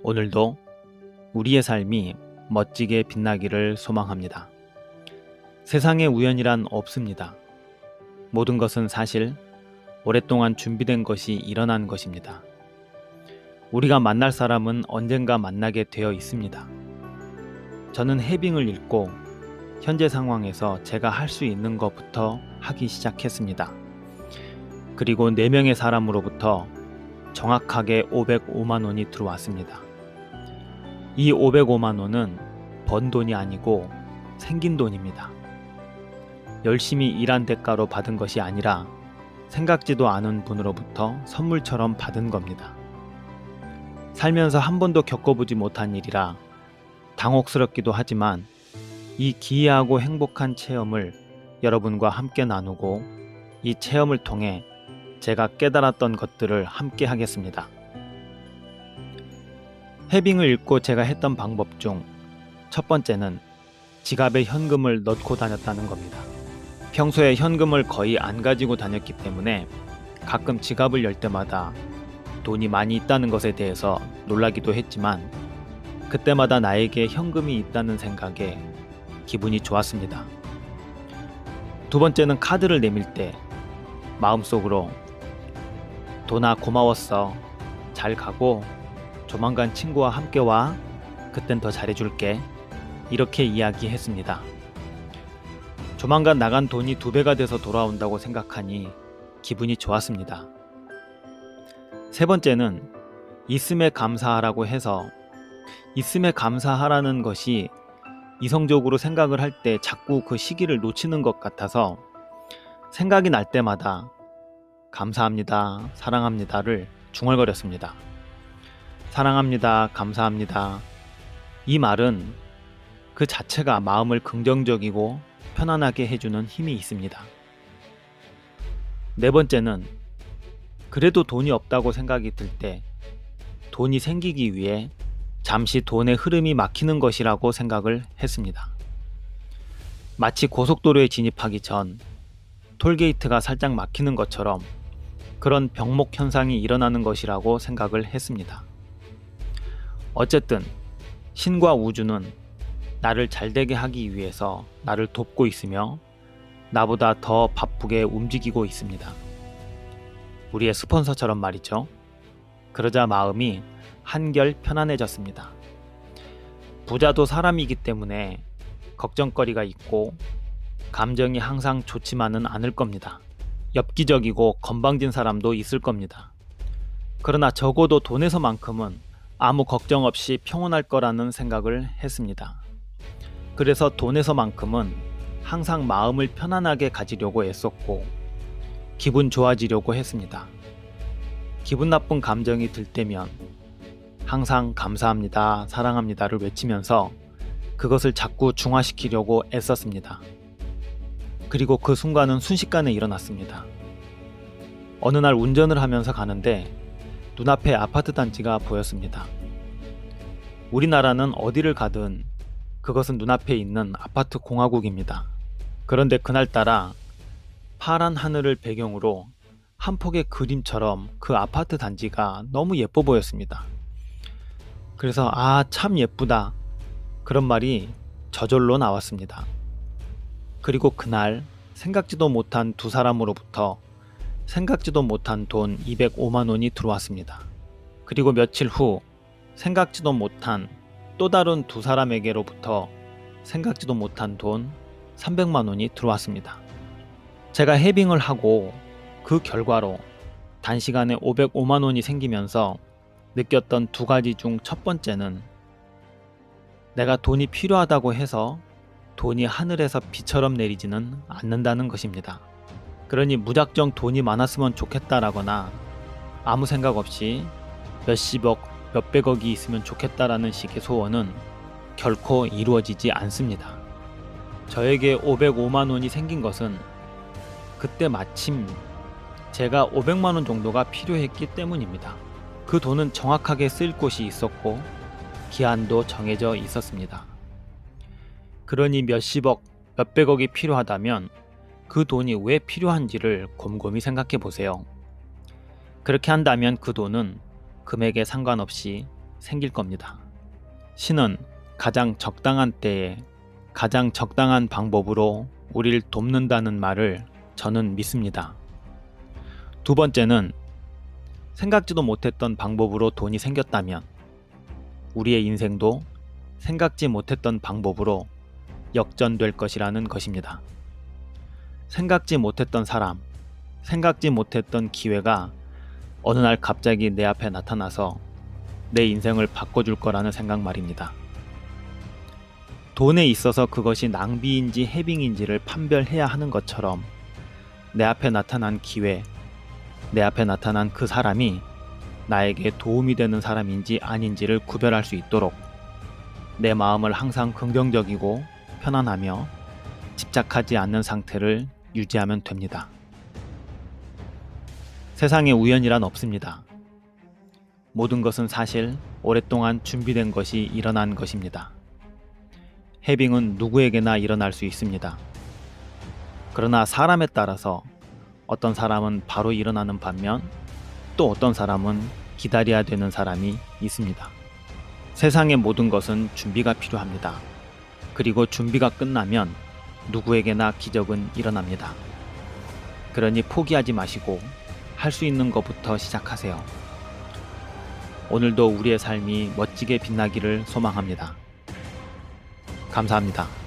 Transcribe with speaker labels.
Speaker 1: 오늘도 우리의 삶이 멋지게 빛나기를 소망합니다. 세상에 우연이란 없습니다. 모든 것은 사실 오랫동안 준비된 것이 일어난 것입니다. 우리가 만날 사람은 언젠가 만나게 되어 있습니다. 저는 해빙을 읽고 현재 상황에서 제가 할 수 있는 것부터 하기 시작했습니다. 그리고 4명의 사람으로부터 정확하게 505만 원이 들어왔습니다. 이 505만 원은 번 돈이 아니고 생긴 돈입니다. 열심히 일한 대가로 받은 것이 아니라 생각지도 않은 분으로부터 선물처럼 받은 겁니다. 살면서 한 번도 겪어보지 못한 일이라 당혹스럽기도 하지만 이 기이하고 행복한 체험을 여러분과 함께 나누고 이 체험을 통해 제가 깨달았던 것들을 함께 하겠습니다. 해빙을 읽고 제가 했던 방법 중 첫 번째는 지갑에 현금을 넣고 다녔다는 겁니다. 평소에 현금을 거의 안 가지고 다녔기 때문에 가끔 지갑을 열 때마다 돈이 많이 있다는 것에 대해서 놀라기도 했지만 그때마다 나에게 현금이 있다는 생각에 기분이 좋았습니다. 두 번째는 카드를 내밀 때 마음속으로 돈아 고마웠어. 잘 가고 조만간 친구와 함께 와. 그땐 더 잘해줄게. 이렇게 이야기했습니다. 조만간 나간 돈이 2배가 돼서 돌아온다고 생각하니 기분이 좋았습니다. 세 번째는 있음에 감사하라고 해서 있음에 감사하라는 것이 이성적으로 생각을 할 때 자꾸 그 시기를 놓치는 것 같아서 생각이 날 때마다 감사합니다, 사랑합니다를 중얼거렸습니다. 사랑합니다, 감사합니다. 이 말은 그 자체가 마음을 긍정적이고 편안하게 해주는 힘이 있습니다. 네 번째는 그래도 돈이 없다고 생각이 들 때 돈이 생기기 위해 잠시 돈의 흐름이 막히는 것이라고 생각을 했습니다. 마치 고속도로에 진입하기 전 톨게이트가 살짝 막히는 것처럼 그런 병목 현상이 일어나는 것이라고 생각을 했습니다. 어쨌든 신과 우주는 나를 잘되게 하기 위해서 나를 돕고 있으며 나보다 더 바쁘게 움직이고 있습니다. 우리의 스폰서처럼 말이죠. 그러자 마음이 한결 편안해졌습니다. 부자도 사람이기 때문에 걱정거리가 있고 감정이 항상 좋지만은 않을 겁니다. 엽기적이고 건방진 사람도 있을 겁니다. 그러나 적어도 돈에서만큼은 아무 걱정 없이 평온할 거라는 생각을 했습니다. 그래서 돈에서만큼은 항상 마음을 편안하게 가지려고 애썼고 기분 좋아지려고 했습니다. 기분 나쁜 감정이 들 때면 항상 감사합니다, 사랑합니다를 외치면서 그것을 자꾸 중화시키려고 애썼습니다. 그리고 그 순간은 순식간에 일어났습니다. 어느 날 운전을 하면서 가는데 눈앞에 아파트 단지가 보였습니다. 우리나라는 어디를 가든 그것은 눈앞에 있는 아파트 공화국입니다. 그런데 그날따라 파란 하늘을 배경으로 한 폭의 그림처럼 그 아파트 단지가 너무 예뻐 보였습니다. 그래서 참 예쁘다. 그런 말이 저절로 나왔습니다. 그리고 그날 생각지도 못한 두 사람으로부터 생각지도 못한 돈 205만 원이 들어왔습니다. 그리고 며칠 후 생각지도 못한 또 다른 두 사람에게로부터 생각지도 못한 돈 300만 원이 들어왔습니다. 제가 해빙을 하고 그 결과로 단시간에 505만 원이 생기면서 느꼈던 2가지 중 첫 번째는 내가 돈이 필요하다고 해서 돈이 하늘에서 비처럼 내리지는 않는다는 것입니다. 그러니 무작정 돈이 많았으면 좋겠다라거나 아무 생각 없이 몇십억, 몇백억이 있으면 좋겠다라는 식의 소원은 결코 이루어지지 않습니다. 저에게 505만 원이 생긴 것은 그때 마침 제가 500만 원 정도가 필요했기 때문입니다. 그 돈은 정확하게 쓸 곳이 있었고 기한도 정해져 있었습니다. 그러니 몇십억, 몇백억이 필요하다면 그 돈이 왜 필요한지를 곰곰이 생각해 보세요. 그렇게 한다면 그 돈은 금액에 상관없이 생길 겁니다. 신은 가장 적당한 때에 가장 적당한 방법으로 우리를 돕는다는 말을 저는 믿습니다. 두 번째는 생각지도 못했던 방법으로 돈이 생겼다면 우리의 인생도 생각지 못했던 방법으로 역전될 것이라는 것입니다. 생각지 못했던 사람, 생각지 못했던 기회가 어느 날 갑자기 내 앞에 나타나서 내 인생을 바꿔줄 거라는 생각 말입니다. 돈에 있어서 그것이 낭비인지 해빙인지를 판별해야 하는 것처럼 내 앞에 나타난 기회, 내 앞에 나타난 그 사람이 나에게 도움이 되는 사람인지 아닌지를 구별할 수 있도록 내 마음을 항상 긍정적이고 편안하며 집착하지 않는 상태를 유지하면 됩니다. 세상에 우연이란 없습니다. 모든 것은 사실 오랫동안 준비된 것이 일어난 것입니다. 해빙은 누구에게나 일어날 수 있습니다. 그러나 사람에 따라서 어떤 사람은 바로 일어나는 반면 또 어떤 사람은 기다려야 되는 사람이 있습니다. 세상의 모든 것은 준비가 필요합니다. 그리고 준비가 끝나면 누구에게나 기적은 일어납니다. 그러니 포기하지 마시고 할 수 있는 것부터 시작하세요. 오늘도 우리의 삶이 멋지게 빛나기를 소망합니다. 감사합니다.